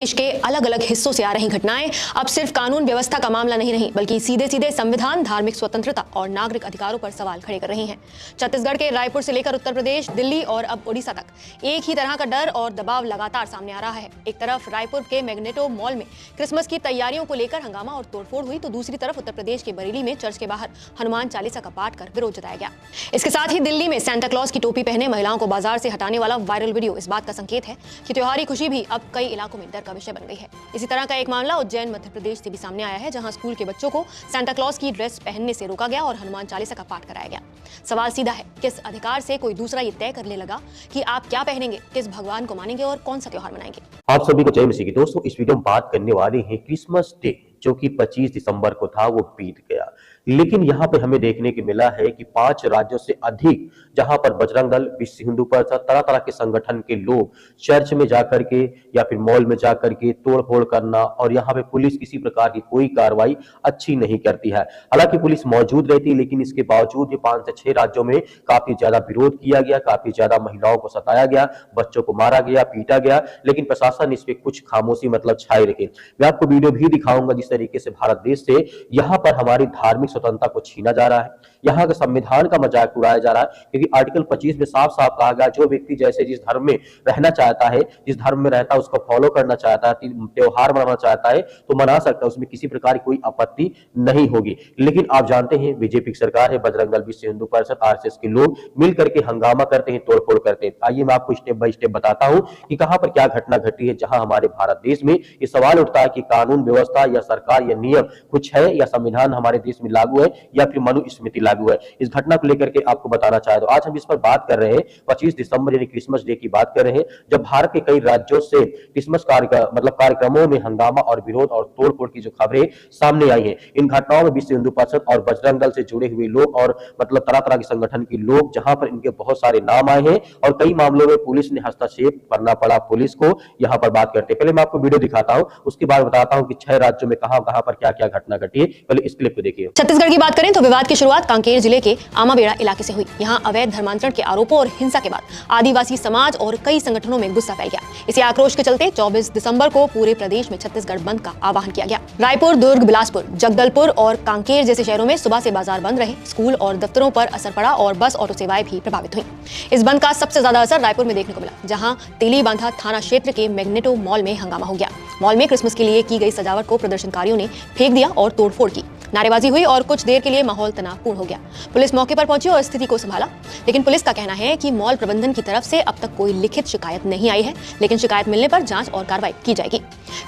देश के अलग अलग हिस्सों से आ रही घटनाएं अब सिर्फ कानून व्यवस्था का मामला नहीं रही, बल्कि सीधे सीधे संविधान, धार्मिक स्वतंत्रता और नागरिक अधिकारों पर सवाल खड़े कर रही हैं। छत्तीसगढ़ के रायपुर से लेकर उत्तर प्रदेश, दिल्ली और अब ओडिशा तक एक ही तरह का डर और दबाव लगातार सामने आ रहा है। एक तरफ रायपुर के मैग्नेटो मॉल में क्रिसमस की तैयारियों को लेकर हंगामा और तोड़फोड़ हुई, तो दूसरी तरफ उत्तर प्रदेश के बरेली में चर्च के बाहर हनुमान चालीसा का पाठ कर विरोध जताया गया। इसके साथ ही दिल्ली में सेंटा क्लॉज की टोपी पहने महिलाओं को बाजार से हटाने वाला वायरल वीडियो इस बात का संकेत है कि त्योहारी खुशी भी अब कई इलाकों में डर का विषय बन गई है। इसी तरह का एक मामला उज्जैन मध्य प्रदेश से भी सामने आया है, जहां स्कूल के बच्चों को सेंटा क्लॉज की ड्रेस पहनने से रोका गया और हनुमान चालीसा का पाठ कराया गया। सवाल सीधा है, किस अधिकार से कोई दूसरा ये तय करने लगा कि आप क्या पहनेंगे, किस भगवान को मानेंगे और कौन सा त्योहार मनाएंगे। आप सभी को जय मसीह की। दोस्तों, इस वीडियो में बात करने वाले हैं क्रिसमस डे, जो कि 25 दिसंबर को था, वो बीत गया। लेकिन यहाँ पे हमें देखने को मिला है कि 5 राज्यों से अधिक, जहां पर बजरंग दल, विश्व हिंदू परिषद, तरह तरह के संगठन के लोग चर्च में जाकर के या फिर मॉल में जाकर के तोड़फोड़ करना, और यहाँ पे पुलिस किसी प्रकार की कोई कार्रवाई अच्छी नहीं करती है। हालांकि पुलिस मौजूद रहती है, लेकिन इसके बावजूद ये 5 से 6 राज्यों में काफी ज्यादा विरोध किया गया, काफी ज्यादा महिलाओं को सताया गया, बच्चों को मारा गया, पीटा गया, लेकिन प्रशासन इस पे कुछ खामोशी छाए रखे। मैं आपको वीडियो भी दिखाऊंगा जिस तरीके से भारत देश से यहाँ पर हमारी धार्मिक स्वतंत्रता को छीना जा रहा है, यहाँ के संविधान का मजाक उड़ाया जा रहा है। क्योंकि आर्टिकल 25 में साफ साफ कहा गया, जो व्यक्ति जैसे जिस धर्म में रहना चाहता है, जिस धर्म में रहता है उसको फॉलो करना चाहता है, त्योहार मनाना चाहता है तो मना सकता है, उसमें किसी प्रकार की कोई आपत्ति नहीं होगी। लेकिन आप जानते हैं बीजेपी की सरकार है, बजरंग दल, विश्व हिंदू परिषद, आरएसएस के लोग मिलकर के हंगामा करते हैं, तोड़फोड़ करते हैं। आइए मैं आपको स्टेप बाय स्टेप बताता हूं कि कहां पर क्या घटना घटी है, जहां हमारे भारत देश में ये सवाल उठता है कि कानून व्यवस्था या सरकार या नियम कुछ है, या संविधान हमारे देश में लागू है, या फिर मनुस्मृति लागू है। इस घटना को लेकर के आपको बताना चाहे तो आज हम इस पर बात कर रहे हैं 25 दिसंबर यानी क्रिसमस डे की बात कर रहे हैं, जब भारत के कई राज्यों से क्रिसमस कार्यक्रमों में हंगामा और विरोध और तोड़फोड़ की जो खबरें सामने आई हैं। इन घटनाओं में विश्व हिंदू परिषद और बजरंग दल से जुड़े हुए लोग और तरह तरह के संगठन के लोग, जहां पर इनके बहुत सारे नाम आए हैं और कई मामलों में पुलिस ने हस्तक्षेप करना पड़ा पुलिस को। यहां पर बात करते हैं, पहले मैं आपको वीडियो दिखाता हूं, उसके बाद बताता हूं कि 6 राज्यों में कहां कहां पर क्या क्या घटना घटी है। पहले इस क्लिप को देखिए। छत्तीसगढ़ की बात करें तो विवाद की शुरुआत कांकेर जिले के आमाबेड़ा इलाके से हुई। यहां अवैध धर्मांतरण के आरोपों और हिंसा के बाद आदिवासी समाज और कई संगठनों में गुस्सा फैल गया। इसी आक्रोश के चलते 24 दिसंबर को पूरे प्रदेश में छत्तीसगढ़ बंद का आह्वान किया गया। रायपुर, दुर्ग, बिलासपुर, जगदलपुर और कांकेर जैसे शहरों में सुबह से बाजार बंद रहे, स्कूल और दफ्तरों पर असर पड़ा और बस ऑटो सेवाएं भी प्रभावित हुई। इस बंद का सबसे ज्यादा असर रायपुर में देखने को मिला, जहां तेलीबांधा थाना क्षेत्र के मैग्नेटो मॉल में हंगामा हो गया। मॉल में क्रिसमस के लिए की गई सजावट को प्रदर्शनकारियों ने फेंक दिया और तोड़फोड़ की, नारेबाजी हुई और कुछ देर के लिए माहौल तनावपूर्ण हो गया। पुलिस मौके पर पहुंची और स्थिति को संभाला, लेकिन पुलिस का कहना है कि मॉल प्रबंधन की तरफ से अब तक कोई लिखित शिकायत नहीं आई है, लेकिन शिकायत मिलने पर जांच और कार्रवाई की जाएगी।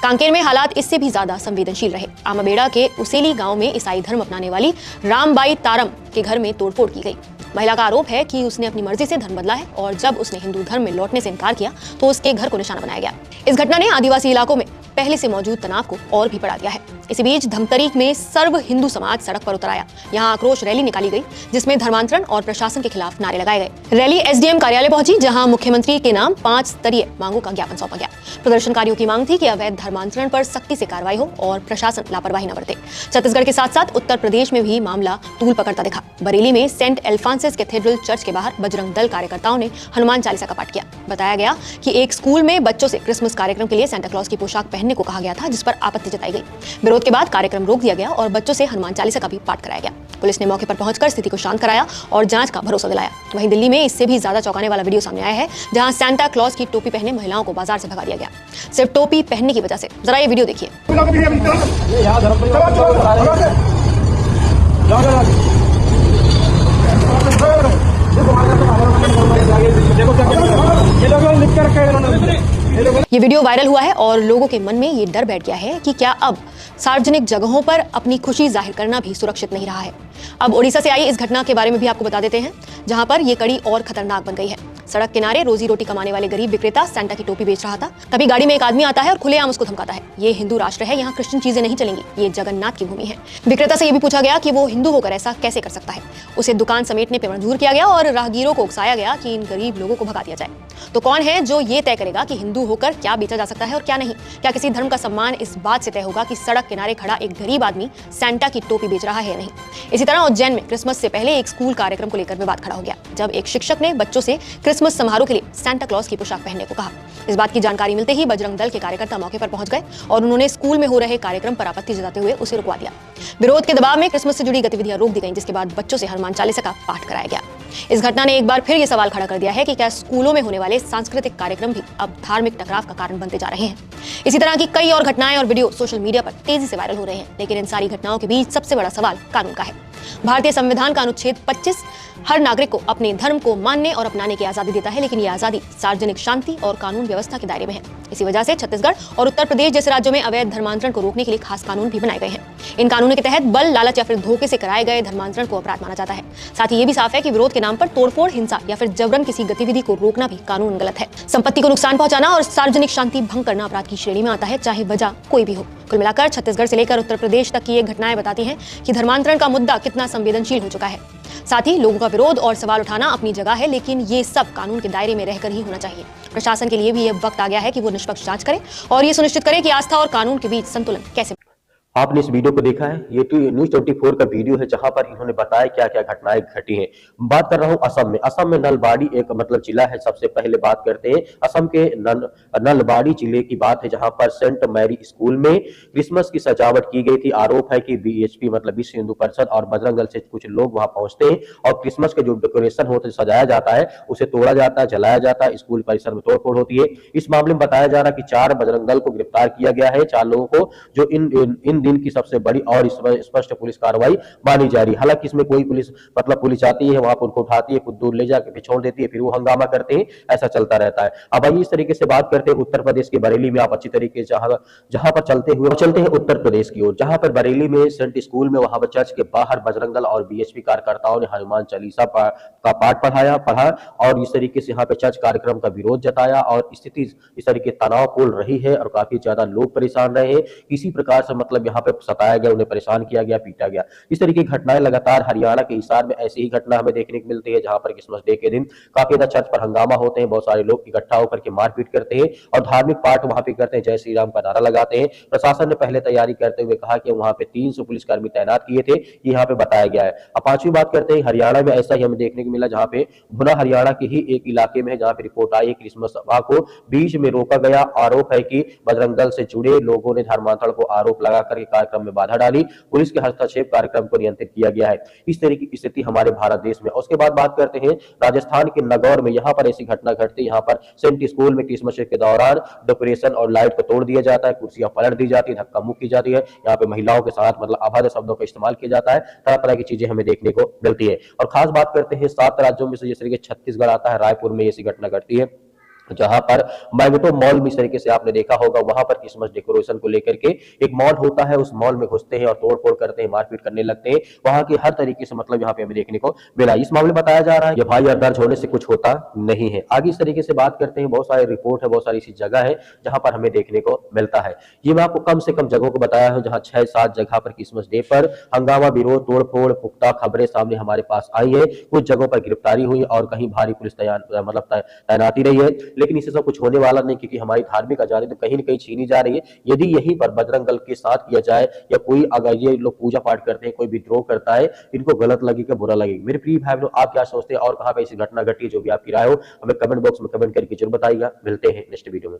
कांकेर में हालात इससे भी ज्यादा संवेदनशील रहे। आमाबेड़ा के उसेली गांव में ईसाई धर्म अपनाने वाली रामबाई तारम के घर में तोड़फोड़ की गई। महिला का आरोप है कि उसने अपनी मर्जी से धर्म बदला है और जब उसने हिंदू धर्म में लौटने से इनकार किया तो उसके घर को निशाना बनाया गया। इस घटना ने आदिवासी इलाकों में पहले से मौजूद तनाव को और भी बढ़ा दिया है। इसी बीच धमतरी में सर्व हिंदू समाज सड़क पर उतर आया। यहाँ आक्रोश रैली निकाली गई, जिसमें धर्मांतरण और प्रशासन के खिलाफ नारे लगाए गए। रैली एसडीएम कार्यालय पहुंची, जहां मुख्यमंत्री के नाम 5 स्तरीय मांगों का ज्ञापन सौंपा गया। प्रदर्शनकारियों की मांग थी कि अवैध धर्मांतरण पर सख्ती से कार्रवाई हो और प्रशासन लापरवाही न बरते। छत्तीसगढ़ के साथ साथ उत्तर प्रदेश में भी मामला तूल पकड़ता दिखा। बरेली में सेंट एल्फांसिस कैथेड्रल चर्च के बाहर बजरंग दल कार्यकर्ताओं ने हनुमान चालीसा का पाठ किया। बताया गया कि एक स्कूल में बच्चों से क्रिसमस कार्यक्रम के लिए सेंटा क्लॉज की पोशाक पहनने को कहा गया था, जिस पर आपत्ति जताई गई। विरोध के बाद कार्यक्रम रोक दिया गया और बच्चों से हनुमान चालीसा का भी पाठ कराया गया। पुलिस ने मौके पर पहुंचकर स्थिति को शांत कराया और जांच का भरोसा दिलाया। वहीं दिल्ली में इससे भी ज्यादा चौंकाने वाला वीडियो सामने आया है, जहां सेंटा क्लॉज की टोपी पहने महिलाओं को बाजार से भगा दिया गया, सिर्फ टोपी पहनने की वजह से। जरा ये वीडियो देखिए। ये वीडियो वायरल हुआ है और लोगों के मन में ये डर बैठ गया है कि क्या अब सार्वजनिक जगहों पर अपनी खुशी जाहिर करना भी सुरक्षित नहीं रहा है। अब ओडिशा से आई इस घटना के बारे में भी आपको बता देते हैं, जहां पर ये कड़ी और खतरनाक बन गई है। सड़क किनारे रोजी रोटी कमाने वाले गरीब विक्रेता सेंटा की टोपी बेच रहा था। तभी गाड़ी में एक आदमी आता है और खुलेआम उसको धमकाता है, ये हिंदू राष्ट्र है, यहाँ क्रिश्चियन चीजें नहीं चलेंगी, ये जगन्नाथ की भूमि है। विक्रेता से ये भी पूछा गया कि वो हिंदू होकर ऐसा कैसे कर सकता है। उसे दुकान समेटने पर मजबूर किया गया और राहगीरों को उकसाया गया कि इन गरीब लोगों को भगा दिया जाए। तो कौन है जो ये तय करेगा कि हिंदू होकर क्या बेचा जा सकता है और क्या नहीं? क्या किसी धर्म का सम्मान इस बात से तय होगा कि सड़क किनारे खड़ा एक गरीब आदमी सेंटा की टोपी बेच रहा है या नहीं? इसी तरह तरह उज्जैन में क्रिसमस से पहले एक स्कूल कार्यक्रम को लेकर विवाद खड़ा हो गया, जब एक शिक्षक ने बच्चों से क्रिसमस समारोह के लिए सांता क्लॉज की पोशाक पहनने को कहा। इस बात की जानकारी मिलते ही बजरंग दल के कार्यकर्ता मौके पर पहुंच गए और उन्होंने स्कूल में हो रहे कार्यक्रम पर आपत्ति जताते हुए उसे रुकवा दिया। विरोध के दबाव में क्रिसमस से जुड़ी गतिविधियां रोक दी गईं, जिसके बाद बच्चों से हनुमान चालीसा का पाठ कराया गया। इस घटना ने एक बार फिर ये सवाल खड़ा कर दिया है कि क्या स्कूलों में होने वाले सांस्कृतिक कार्यक्रम भी अब धार्मिक टकराव का कारण बनते जा रहे हैं। इसी तरह की कई और घटनाएं और वीडियो सोशल मीडिया पर तेजी से वायरल हो रहे हैं, लेकिन इन सारी घटनाओं के बीच सबसे बड़ा सवाल कानून का है। भारतीय संविधान का अनुच्छेद 25 हर नागरिक को अपने धर्म को मानने और अपनाने की आजादी देता है, लेकिन ये आजादी सार्वजनिक शांति और कानून व्यवस्था के दायरे में है। इसी वजह से छत्तीसगढ़ और उत्तर प्रदेश जैसे राज्यों में अवैध धर्मांतरण को रोकने के लिए खास कानून भी बनाए गए हैं। इन कानूनों के तहत बल, लालच या फिर धोखे से कराए गए धर्मांतरण को अपराध माना जाता है। साथ ही ये भी साफ है कि विरोध के नाम पर तोड़फोड़, हिंसा या फिर जबरन किसी गतिविधि को रोकना भी कानून गलत है। संपत्ति को नुकसान पहुंचाना और सार्वजनिक शांति भंग करना अपराध की श्रेणी में आता है, चाहे वजह कोई भी हो। कुल मिलाकर छत्तीसगढ़ से लेकर उत्तर प्रदेश तक की ये घटनाएं बताती हैं कि धर्मांतरण का मुद्दा कितना संवेदनशील हो चुका है। साथ ही लोगों का विरोध और सवाल उठाना अपनी जगह है, लेकिन ये सब कानून के दायरे में रहकर ही होना चाहिए। प्रशासन के लिए भी ये वक्त आ गया है कि वो निष्पक्ष जांच करे और ये सुनिश्चित करे कि आस्था और कानून के बीच संतुलन कैसे। आपने इस वीडियो को देखा है, ये तो न्यूज 24 का वीडियो है जहां पर इन्होंने बताया क्या क्या घटनाएं घटी हैं। बात कर रहा हूं असम में। असम में नलबाड़ी एक जिला है। सबसे पहले बात करते हैं असम के नलबाड़ी जिले की बात है, जहां पर सेंट मैरी स्कूल में क्रिसमस की सजावट की गई थी। आरोप है कि बीएचपी विश्व हिंदू परिषद और बजरंग दल से कुछ लोग वहां पहुंचते हैं और क्रिसमस के जो डेकोरेशन होते हैं, सजाया जाता है, उसे तोड़ा जाता है, जलाया जाता है, स्कूल परिसर में तोड़फोड़ होती है। इस मामले में बताया जा रहा है कि 4 बजरंग दल को गिरफ्तार किया गया है, 4 लोगों को, जो इन दिन की सबसे बड़ी और स्पष्ट पुलिस कार्रवाई मानी जा रही है। हालांकि इसमें कोई पुलिस आती है, वहां पर उनको उठाती है, कुछ दूर ले जाकर छोड़ देती है, फिर वो हंगामा करते हैं, ऐसा चलता रहता है। अब आइए इस तरीके से बात करते हैं उत्तर प्रदेश के बरेली में। आप अच्छी तरीके से जहां पर चलते हैं उत्तर प्रदेश की ओर, जहां पर बरेली में सेंट स्कूल में, वहां पर चर्च के बाहर बजरंग दल और बीएचपी कार्यकर्ताओं ने हनुमान चालीसा का पाठ पढ़ा और इस तरीके से यहाँ पे चर्च कार्यक्रम का विरोध जताया और स्थिति इस तरीके तनावपूर्ण रही है और काफी ज्यादा लोग परेशान रहे हैं। किसी प्रकार से यहाँ पे सताया गया, उन्हें परेशान किया गया, पीटा गया। इस तरीके की घटनाएं लगातार हरियाणा के हिसार में ऐसी ही घटना हमें देखने को मिलती है, जहां पर क्रिसमस डे के दिन काफी ज्यादा चर्च पर हंगामा होते हैं, बहुत सारे लोग इकट्ठा होकर के मारपीट करते हैं और धार्मिक पाठ वहां पे करते हैं, जय श्री राम का नारा लगाते हैं। प्रशासन ने पहले तैयारी करते हुए कहा कि वहां पे 300 पुलिसकर्मी तैनात किए थे, यहाँ पे बताया गया है। अब 5वीं बात करते हैं हरियाणा में। ऐसा ही हमें देखने को मिला, जहां पे भुना हरियाणा के ही एक इलाके में है, जहां पे रिपोर्ट आई है क्रिसमस सभा को बीच में रोका गया। आरोप है कि बजरंग दल से जुड़े लोगों ने धर्मांतरण को आरोप लगाकर कार्यक्रम में बाधा डाली। पुलिस के हस्तक्षेप कार्यक्रम को नियंत्रित किया गया है। इस तरीके की स्थिति हमारे भारत देश में। उसके बाद बात करते हैं राजस्थान के नगौर में। यहाँ पर ऐसी घटना घटती है, यहाँ पर सेंट स्कूल में क्रिसमस के दौरान डेकोरेशन और लाइट को तोड़ दिया जाता है, कुर्सियां पलट दी जाती है, धक्का मुक्की की जाती है। यहाँ पे महिलाओं के साथ अभद्र शब्दों का इस्तेमाल किया जाता है। तरह तरह की चीजें हमें देखने को मिलती है। और खास बात करते हैं 7 राज्यों में से, जैसे कि छत्तीसगढ़ आता है, रायपुर में ऐसी घटना घटती है, जहां पर मैग्नेटो मॉल में इस तरीके से आपने देखा होगा, वहां पर क्रिसमस डेकोरेशन को लेकर के एक मॉल होता है, उस मॉल में घुसते हैं और तोड़फोड़ करते हैं, मारपीट करने लगते हैं। वहां की हर तरीके से यहाँ पे हमें देखने को मिला। इस मामले में बताया जा रहा है ये FIR दर्ज होने से कुछ होता नहीं है। आगे इस तरीके से बात करते हैं, बहुत सारे रिपोर्ट है, बहुत सारी ऐसी जगह है जहां पर हमें देखने को मिलता है। ये मैं आपको कम से कम जगहों को बताया है, जहां 6-7 जगह पर क्रिसमस डे पर हंगामा, विरोध, तोड़फोड़, पुख्ता खबरें सामने हमारे पास आई है। कुछ जगहों पर गिरफ्तारी हुई और कहीं भारी पुलिस तैनाती रही है, लेकिन इससे सब कुछ होने वाला नहीं, क्योंकि हमारी धार्मिक आजादी तो कहीं न कहीं छीनी जा रही है। यदि यहीं पर बजरंग दल के साथ किया जाए या कोई अगर ये लोग पूजा पाठ करते हैं, कोई विद्रोह करता है, इनको गलत लगेगा, बुरा लगेगा। मेरे प्रिय भाई बहनों, आप क्या सोचते हैं और कहां पे ऐसी घटना घटी, जो भी आपकी राय हो हमें कमेंट बॉक्स में कमेंट करके जरूर बताइएगा। मिलते हैं नेक्स्ट वीडियो में।